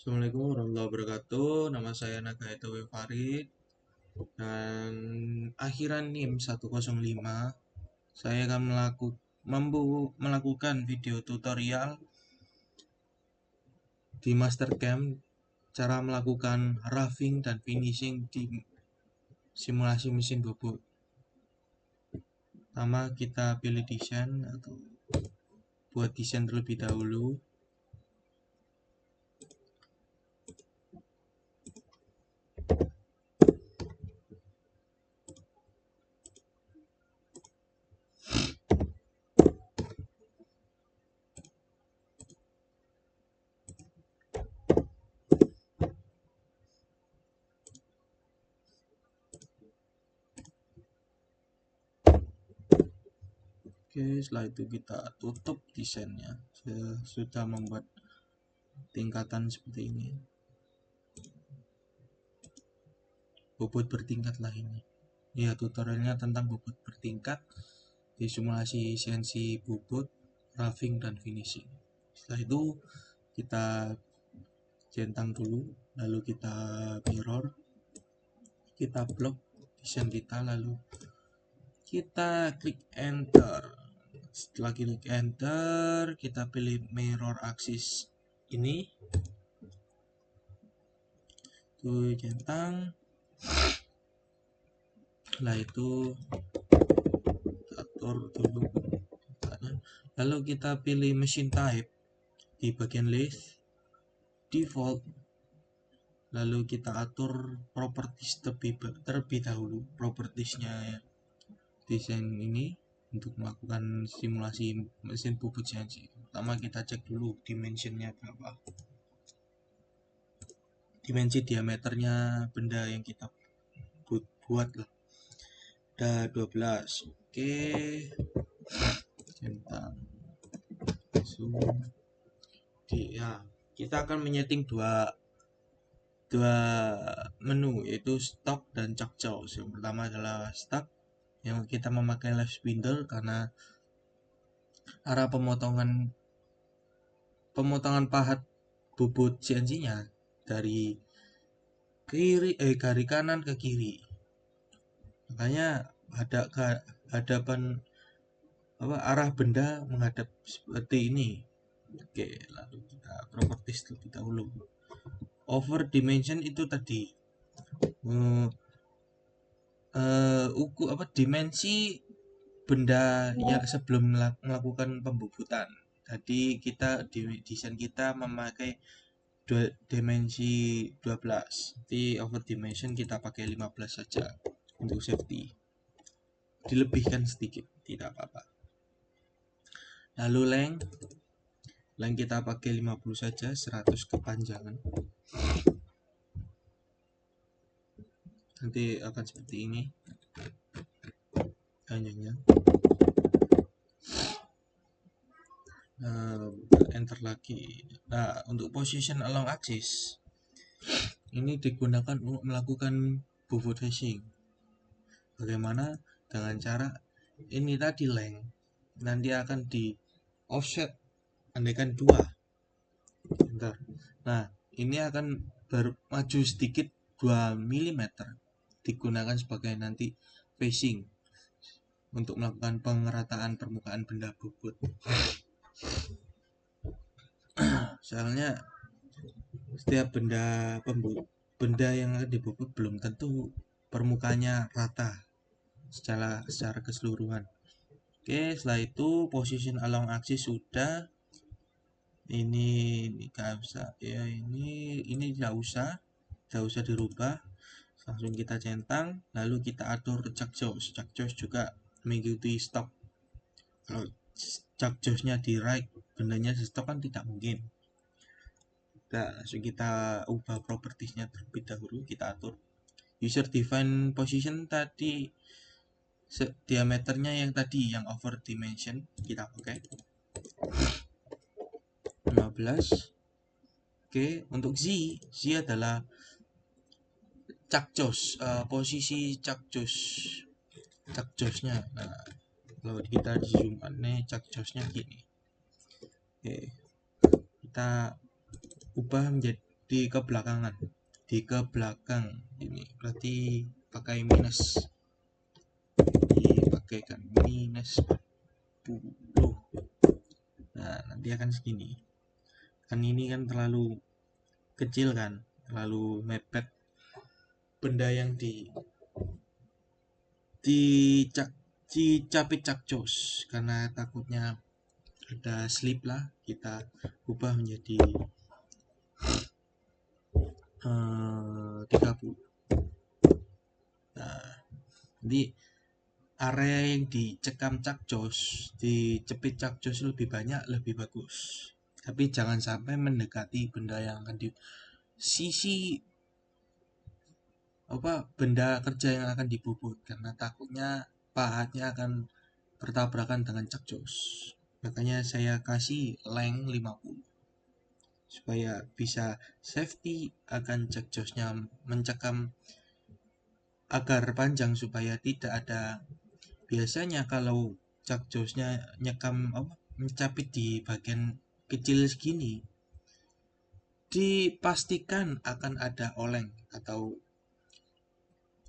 Assalamualaikum warahmatullahi wabarakatuh. Nama saya Nagaito Farid dan akhiran NIM 105. Saya akan melakukan video tutorial di Mastercam cara melakukan roughing dan finishing di simulasi mesin bubut. Pertama kita pilih desain atau buat desain terlebih dahulu. Oke, setelah itu kita tutup desainnya. Saya sudah membuat tingkatan seperti ini. Bobot bertingkat lah ini. Ya, tutorialnya tentang bobot bertingkat di simulasi CNC bobot, roughing dan finishing. Setelah itu kita centang dulu, lalu kita mirror, kita blok desain kita, lalu kita klik enter. Setelah klik enter, kita pilih mirror axis ini, tuh centang. Setelah itu atur dulu, lalu kita pilih machine type di bagian list default, lalu kita atur properties terlebih dahulu, propertiesnya desain ini untuk melakukan simulasi mesin bubut CNC. Pertama kita cek dulu dimensionnya berapa, dimensi diameternya benda yang kita buat lah, udah 12. Oke, centang zoom ya. Kita akan menyeting dua menu, yaitu stock dan chuck jaws. Yang pertama adalah stock, yang kita memakai left spindle karena arah pemotongan pahat bubut CNC-nya dari kiri kanan ke kiri. Makanya ada hadapan arah benda menghadap seperti ini. Oke, lalu kita properties terlebih dahulu. Over dimension itu tadi dimensi benda yang sebelum melakukan pembubutan. Tadi kita di desain kita memakai dimensi 12. Jadi over dimension kita pakai 15 saja untuk safety. Dilebihkan sedikit, tidak apa-apa. Lalu length kita pakai 50 saja, 100 kepanjangan. Nanti akan seperti ini panjangnya. Enter lagi. Nah, untuk position along axis ini digunakan untuk melakukan bubut facing. Bagaimana? Dengan cara ini tadi length nanti akan di offset andaikan 2. Bentar. Nah, ini akan maju sedikit 2 mm, digunakan sebagai nanti facing untuk melakukan pengerataan permukaan benda bubut. Soalnya setiap benda yang akan dibubut belum tentu permukaannya rata secara keseluruhan. Oke, setelah itu position along axis sudah. Ini nggak usah ya, ini tidak usah dirubah, langsung kita centang, lalu kita atur chuck jaws juga mengikuti stock. Kalau chuck jawsnya di right, bendanya di stock kan tidak mungkin. Nah, langsung kita ubah propertiesnya terlebih dahulu, kita atur user define position tadi, diameternya yang tadi yang over dimension kita pakai 15. Oke, untuk Z adalah chuck jaws, posisi chuck jawsnya. Nah, kalau kita di zoom nih chuck jawsnya gini. Oke, kita ubah menjadi di kebelakangan, di ke belakang. Ini berarti pakai minus, dipakaikan minus 10. Nah, nanti akan segini. Kan ini kan terlalu kecil kan, terlalu mepet benda yang dicak dicapit cakcos, karena takutnya ada slip lah, kita ubah menjadi 30. Nah, jadi area yang dicekam cakcos, dicepit cakcos lebih banyak lebih bagus, tapi jangan sampai mendekati benda yang akan di sisi benda kerja yang akan dibobot, karena takutnya pahatnya akan bertabrakan dengan cakcos. Makanya saya kasih length 50 supaya bisa safety akan cakcosnya, mencekam agar panjang supaya tidak ada. Biasanya kalau cakcosnya nyekam mencapit di bagian kecil segini, dipastikan akan ada oleng atau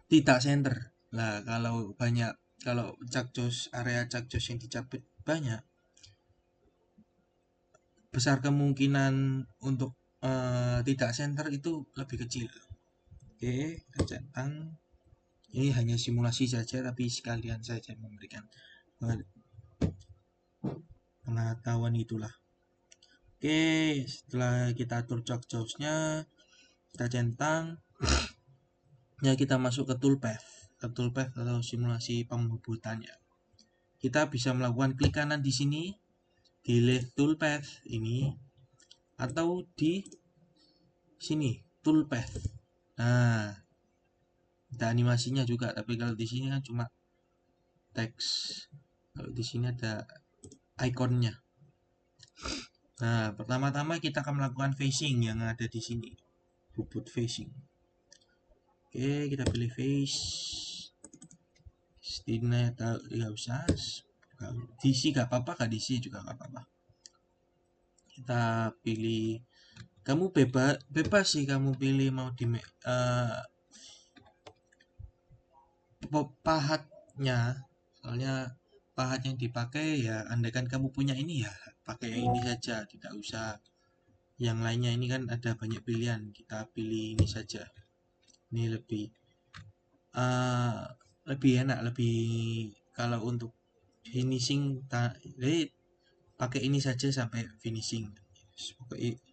tidak center. Nah, kalau area cakcos yang dicapit banyak, besar kemungkinan untuk tidak center itu lebih kecil. Oke, kita centang. Ini hanya simulasi saja, tapi sekalian saja memberikan pengetahuan itulah. Oke, setelah kita atur cakcosnya, kita centang. Ya, kita masuk ke toolpath atau simulasi pembobotannya. Kita bisa melakukan klik kanan di sini, di left toolpath ini, atau di sini toolpath. Nah, ada animasinya juga, tapi kalau di sini kan cuma teks. Kalau di sini ada ikonnya. Nah, pertama-tama kita akan melakukan facing yang ada di sini, bobot facing. Oke, kita pilih face. Stina nggak usah. DC gak apa-apa, gak DC juga gak apa-apa. Kita pilih, kamu bebas sih kamu pilih mau di pahatnya, soalnya pahat yang dipakai ya andaikan kamu punya ini ya pakai yang ini saja, tidak usah yang lainnya. Ini kan ada banyak pilihan, kita pilih ini saja. Ini lebih enak, lebih kalau untuk finishing jadi pakai ini saja sampai finishing.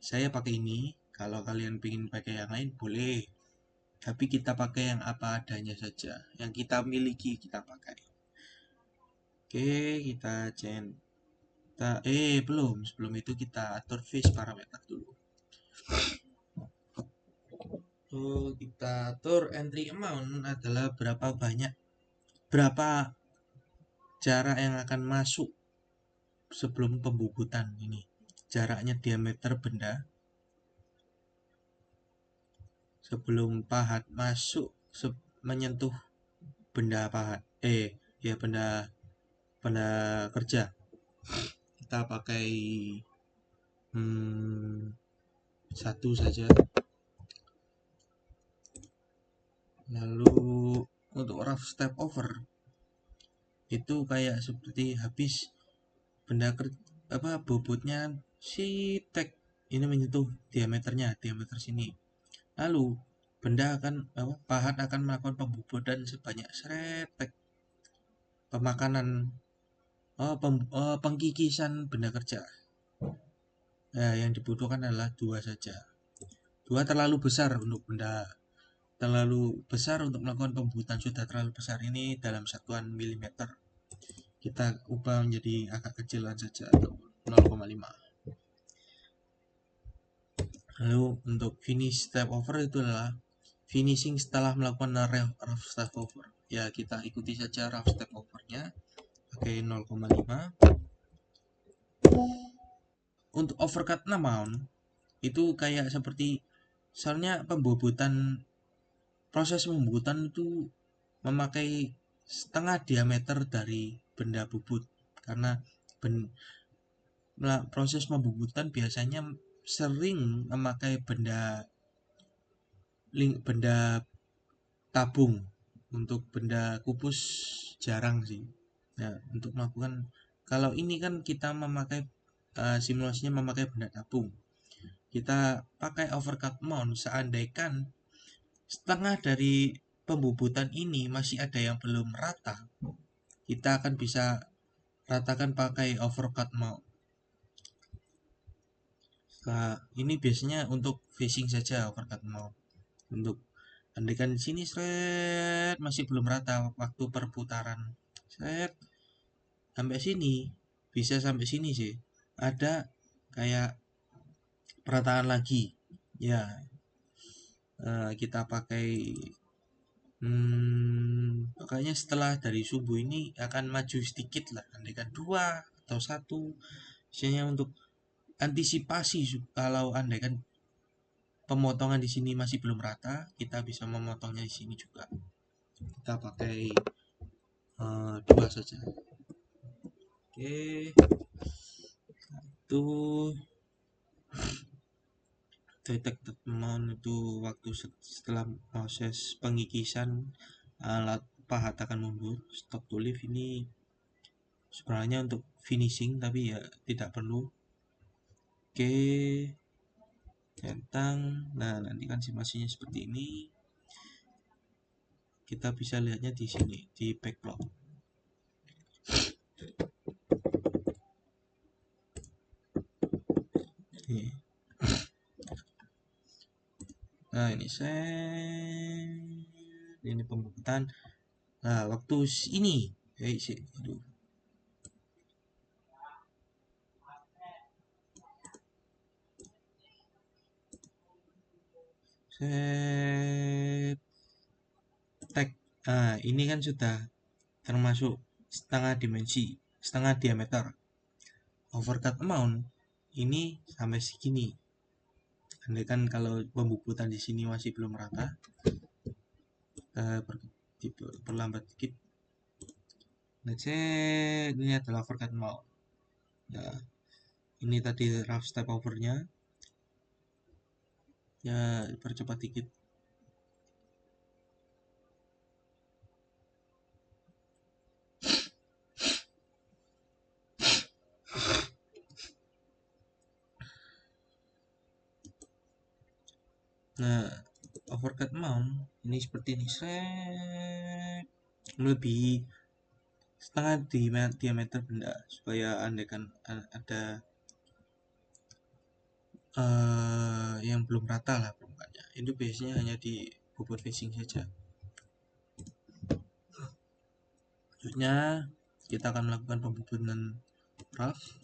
Saya pakai ini, kalau kalian pengen pakai yang lain boleh, tapi kita pakai yang apa adanya saja, yang kita miliki kita pakai. Oke, kita belum, sebelum itu kita atur face parameter dulu. Kita atur entry amount adalah berapa jarak yang akan masuk sebelum pembobotan. Ini jaraknya diameter benda sebelum pahat masuk menyentuh benda pahat, ya benda kerja. Kita pakai 1 saja. Lalu untuk rough step over itu kayak seperti habis benda bobotnya si tag ini menyentuh diameter sini, lalu benda akan pahat akan melakukan pembobotan sebanyak tag pemakanan pengkikisan benda kerja. Nah, yang dibutuhkan adalah 2 saja. 2 terlalu besar untuk melakukan pembobotan, sudah terlalu besar. Ini dalam satuan milimeter, kita ubah menjadi agak kecilan saja atau 0,5. Lalu untuk finish step over itu adalah finishing setelah melakukan rough step over. Ya, kita ikuti saja rough step overnya pakai 0,5. Untuk overcut amount itu kayak seperti soalnya proses pembobotan itu memakai setengah diameter dari benda bubut, karena proses pembobotan biasanya sering memakai benda link benda tabung. Untuk benda kupus jarang sih. Nah, untuk melakukan, kalau ini kan kita memakai simulasinya memakai benda tabung, kita pakai overcut mount. Seandainya setengah dari pembubutan ini masih ada yang belum rata, kita akan bisa ratakan pakai overcut mount. Nah, ini biasanya untuk facing saja overcut mount. Untuk andaikan sini seret masih belum rata waktu perputaran, seret sampai sini, bisa sampai sini sih, ada kayak perataan lagi ya. Kita pakai pokoknya setelah dari subuh ini akan maju sedikit lah, andaikan 2 atau 1, misalnya untuk antisipasi. Kalau andaikan pemotongan di sini masih belum rata, kita bisa memotongnya di sini juga. Kita pakai 2 saja. Oke, itu detected amount itu waktu setelah proses pengikisan alat pahat akan mundur. Stop to lift ini sebenarnya untuk finishing, tapi ya tidak perlu. Oke, centang. Nah, nanti kan simulasinya seperti ini. Kita bisa lihatnya di sini di backlog. Nah, ini pembuatan. Nah, waktu ini tag. Nah, ini kan sudah termasuk setengah dimensi, setengah diameter. Overcut amount ini sampai segini. Andai kan kalau pembubutan di sini masih belum rata, perlambat dikit. Let's say ini adalah overcut amount. Nah, ini tadi rough step overnya. Ya, percepat dikit. Nah, overcut mount ini seperti ini, melebihi setengah diameter benda, supaya andaikan ada yang belum rata lah permukaannya, itu biasanya hanya di bobot facing saja. Selanjutnya kita akan melakukan pembubutan rough.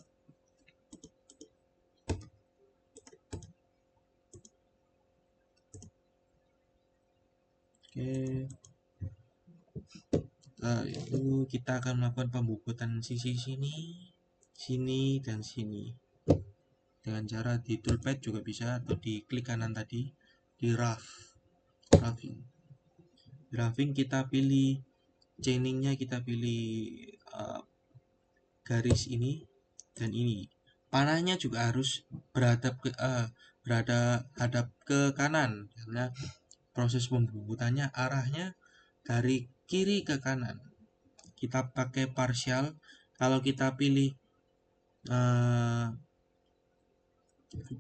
Oke, nah, itu kita akan melakukan pembubutan sisi sini, sini, dan sini dengan cara di toolpad juga bisa, atau di klik kanan tadi di roughing. Roughing kita pilih chainingnya, kita pilih garis ini dan ini. Panahnya juga harus berhadap ke kanan, karena proses pembubutannya arahnya dari kiri ke kanan. Kita pakai partial. Kalau kita pilih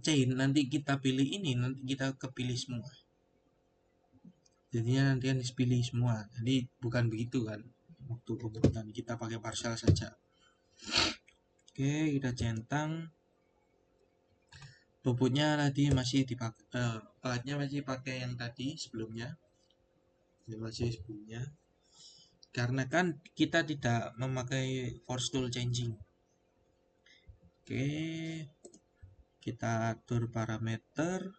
chain, nanti kita pilih ini, nanti kita kepilih semua. Jadinya nanti kan dipilih semua. Jadi bukan begitu kan waktu pembubutan, kita pakai partial saja. Oke, kita centang. Bobotnya tadi masih dipakai, bahannya masih pakai yang tadi sebelumnya. Karena kan kita tidak memakai force tool changing. Oke, kita atur parameter.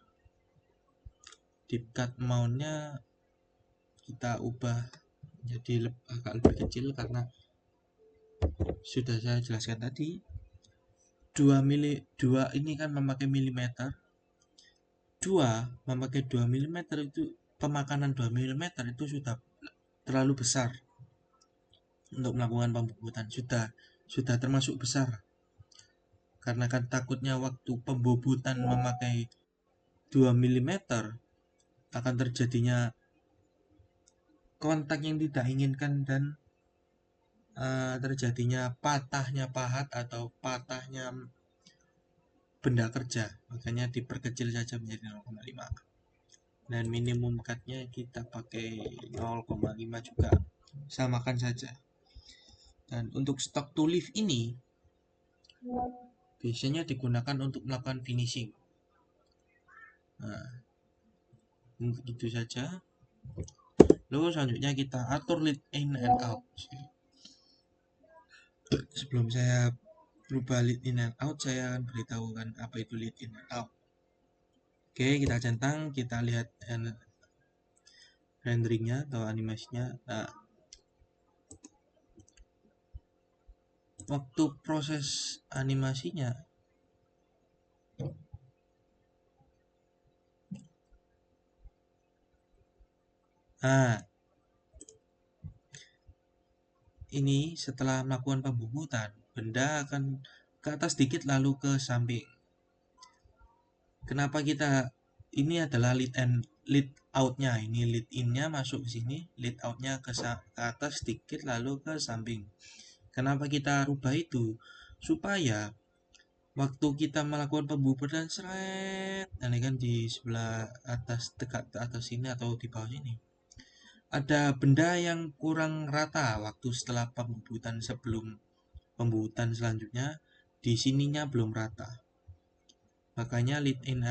Deep cut mount-nya kita ubah jadi agak lebih kecil, karena sudah saya jelaskan tadi 2 ini kan memakai milimeter. 2 memakai 2 mm itu, pemakanan 2 mm itu sudah terlalu besar untuk melakukan pembubutan, sudah termasuk besar. Karena kan takutnya waktu pembubutan memakai 2 mm akan terjadinya kontak yang tidak inginkan dan terjadinya patahnya pahat atau patahnya benda kerja. Makanya diperkecil saja menjadi 0,5. Dan minimum cutnya kita pakai 0,5 juga, samakan saja. Dan untuk stock to live ini biasanya digunakan untuk melakukan finishing. Nah, untuk itu saja. Lalu selanjutnya kita atur lead in and out. Sebelum saya berubah lead in and out, saya akan beritahukan apa itu lead in and out. Oke, kita centang, kita lihat renderingnya atau animasinya. Nah, waktu proses animasinya ini setelah melakukan pembubutan, benda akan ke atas sedikit lalu ke samping. Kenapa kita ini adalah lead outnya, ini lead innya masuk ke sini, lead outnya ke atas sedikit lalu ke samping. Kenapa kita rubah itu? Supaya waktu kita melakukan pembubutan seret, ini kan di sebelah atas, dekat ke atas sini atau di bawah sini, ada benda yang kurang rata waktu setelah pembubutan, sebelum pembubutan selanjutnya di sininya belum rata. Makanya lead in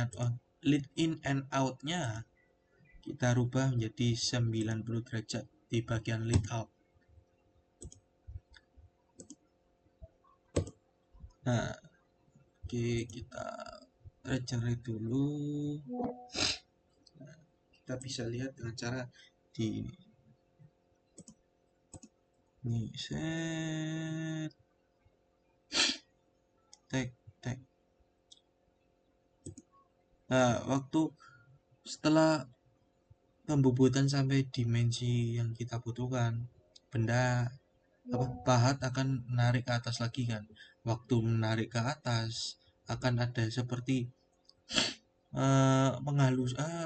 and out-nya kita rubah menjadi 90 derajat di bagian lead out. Nah, oke, kita regenerate dulu. Nah, kita bisa lihat dengan cara di ini set tag. Nah, waktu setelah pembubutan sampai dimensi yang kita butuhkan, benda pahat akan menarik ke atas lagi kan. Waktu menarik ke atas akan ada seperti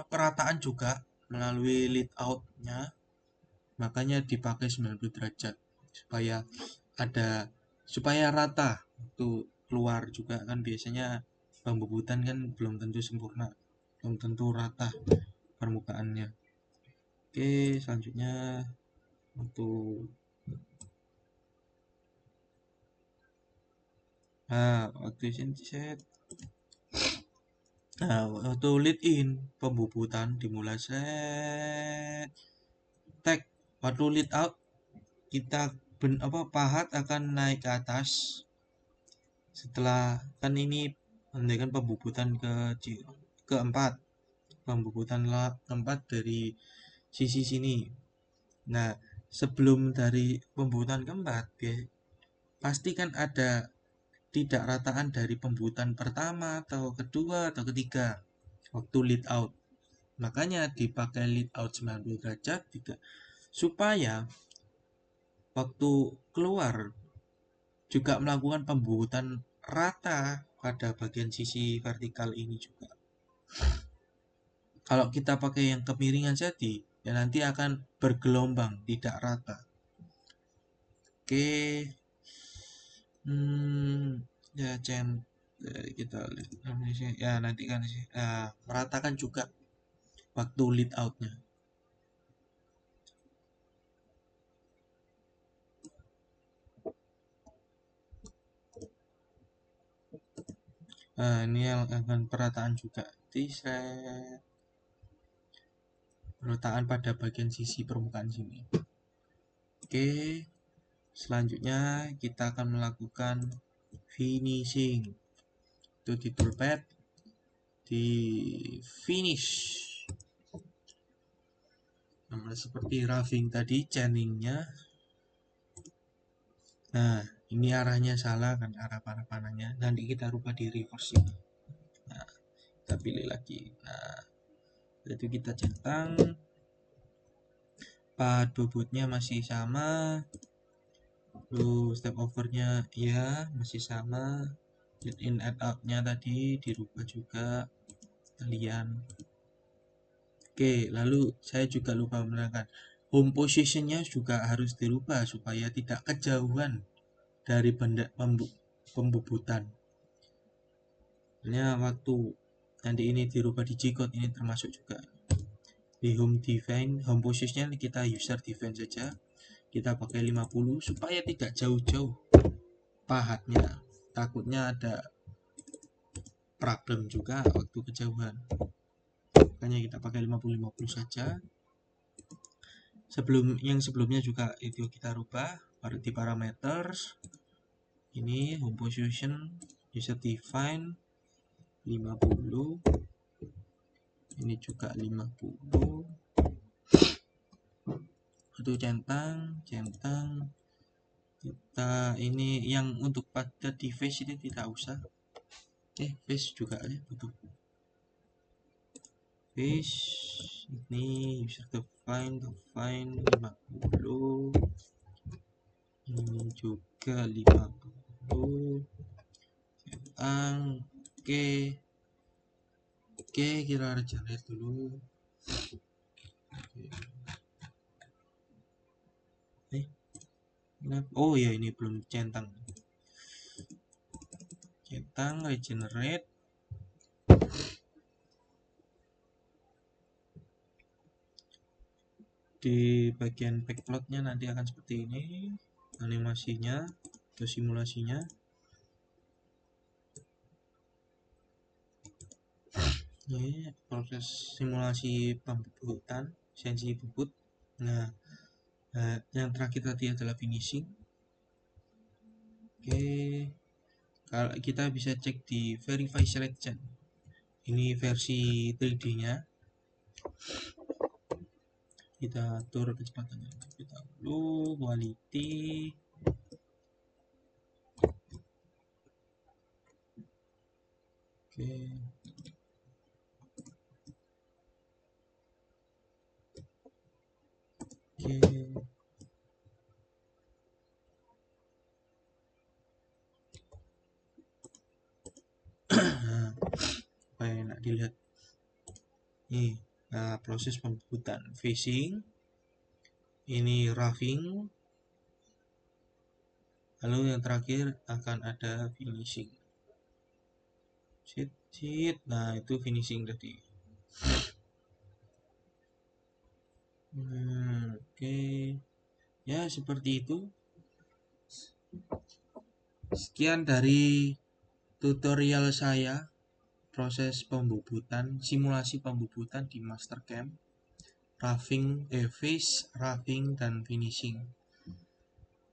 perataan juga melalui lead out-nya. Makanya dipakai 90 derajat supaya rata waktu keluar juga kan. Biasanya pembubutan kan belum tentu sempurna, belum tentu rata permukaannya. Oke, selanjutnya untuk waktu sini set. Nah, waktu lead in pembubutan dimulai set tag. Waktu lead out kita pahat akan naik ke atas. Setelah kan ini menandakan pembubutan keempat, pembubutan keempat dari sisi sini. Nah, sebelum dari pembubutan keempat pasti kan ada tidak rataan dari pembubutan pertama atau kedua atau ketiga waktu lead out. Makanya dipakai lead out 90 derajat supaya waktu keluar juga melakukan pembubutan rata pada bagian sisi vertikal ini juga. Kalau kita pakai yang kemiringan jadi, ya nanti akan bergelombang, tidak rata. Oke, ya kita ya nanti kan meratakan juga waktu lead outnya. Nah, ini yang akan perataan juga perataan pada bagian sisi permukaan sini. Oke, selanjutnya kita akan melakukan finishing. Itu di toolpad, di finish. Nah, seperti roughing tadi, channingnya. Nah, ini arahnya salah kan, arah panah-panahnya. Nanti kita rubah di reverse ini. Nah, kita pilih lagi. Nah, itu kita centang. Path bobotnya masih sama. Lalu step overnya ya masih sama. Lead in and out-nya tadi dirubah juga sekalian. Oke, lalu saya juga lupa menerangkan home positionnya juga harus dirubah supaya tidak kejauhan dari benda pembubutan. Hanya waktu nanti ini dirubah di G-code ini termasuk juga di home positionnya kita user define saja, kita pakai 50 supaya tidak jauh-jauh pahatnya, takutnya ada problem juga waktu kejauhan, makanya kita pakai 50-50 saja. Sebelumnya juga itu kita rubah di parameters ini home position user define 50, ini juga 50, itu centang kita ini yang untuk pada device ini tidak usah, face juga ya butuh face, ini user define 50, ini juga 50 centang. Oke, kita lihat dulu. Oh ya, ini belum centang regenerate. Di bagian backplotnya nanti akan seperti ini animasinya atau simulasinya. Ini proses simulasi pembubutan sensi bubut. Nah, yang terakhir tadi adalah finishing. Oke, kalau kita bisa cek di verify selection, ini versi 3D nya, kita atur kecepatannya, kita dulu quality, oke. Supaya enak dilihat nih. Nah, proses pembubutan facing, ini roughing, lalu yang terakhir akan ada finishing. Nah itu finishing tadi. Oke. Ya seperti itu. Sekian dari tutorial saya proses pembubutan, simulasi pembubutan di Mastercam, roughing, face, roughing, dan finishing.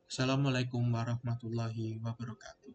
Assalamualaikum warahmatullahi wabarakatuh.